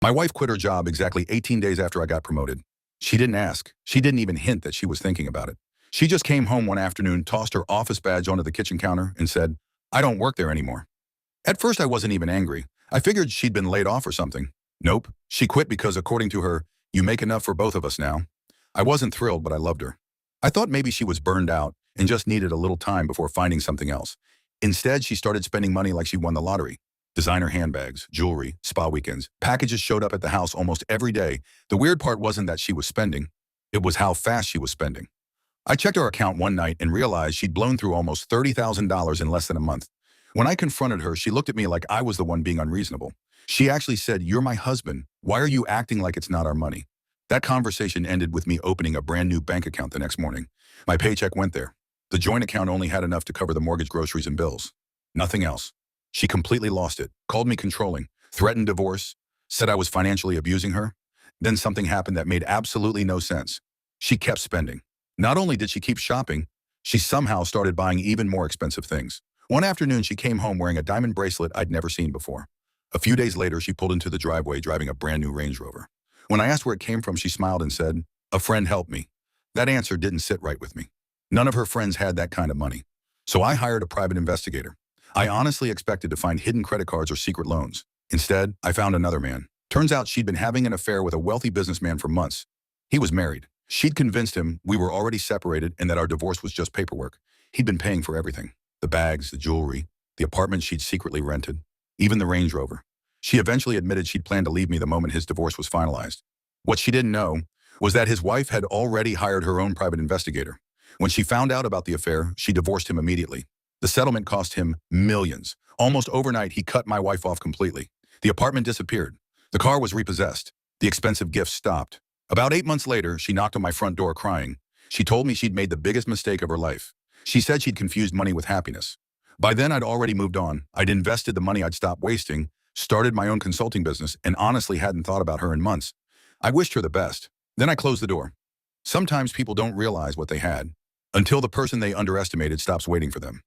My wife quit her job exactly 18 days after I got promoted. She didn't ask. She didn't even hint that she was thinking about it. She just came home one afternoon, tossed her office badge onto the kitchen counter, and said, "I don't work there anymore." At first, I wasn't even angry. I figured she'd been laid off or something. Nope. She quit because, according to her, "You make enough for both of us now." I wasn't thrilled, but I loved her. I thought maybe she was burned out and just needed a little time before finding something else. Instead, she started spending money like she won the lottery. Designer handbags, jewelry, spa weekends. Packages showed up at the house almost every day. The weird part wasn't that she was spending. It was how fast she was spending. I checked her account one night and realized she'd blown through almost $30,000 in less than a month. When I confronted her, she looked at me like I was the one being unreasonable. She actually said, "You're my husband. Why are you acting like it's not our money?" That conversation ended with me opening a brand new bank account the next morning. My paycheck went there. The joint account only had enough to cover the mortgage, groceries, and bills. Nothing else. She completely lost it, called me controlling, threatened divorce, said I was financially abusing her. Then something happened that made absolutely no sense. She kept spending. Not only did she keep shopping, she somehow started buying even more expensive things. One afternoon, she came home wearing a diamond bracelet I'd never seen before. A few days later, she pulled into the driveway driving a brand new Range Rover. When I asked where it came from, she smiled and said, "A friend helped me." That answer didn't sit right with me. None of her friends had that kind of money. So I hired a private investigator. I honestly expected to find hidden credit cards or secret loans. Instead, I found another man. Turns out she'd been having an affair with a wealthy businessman for months. He was married. She'd convinced him we were already separated and that our divorce was just paperwork. He'd been paying for everything. The bags, the jewelry, the apartment she'd secretly rented, even the Range Rover. She eventually admitted she'd planned to leave me the moment his divorce was finalized. What she didn't know was that his wife had already hired her own private investigator. When she found out about the affair, she divorced him immediately. The settlement cost him millions. Almost overnight, he cut my wife off completely. The apartment disappeared. The car was repossessed. The expensive gifts stopped. About 8 months later, she knocked on my front door crying. She told me she'd made the biggest mistake of her life. She said she'd confused money with happiness. By then, I'd already moved on. I'd invested the money I'd stopped wasting, started my own consulting business, and honestly hadn't thought about her in months. I wished her the best. Then I closed the door. Sometimes people don't realize what they had until the person they underestimated stops waiting for them.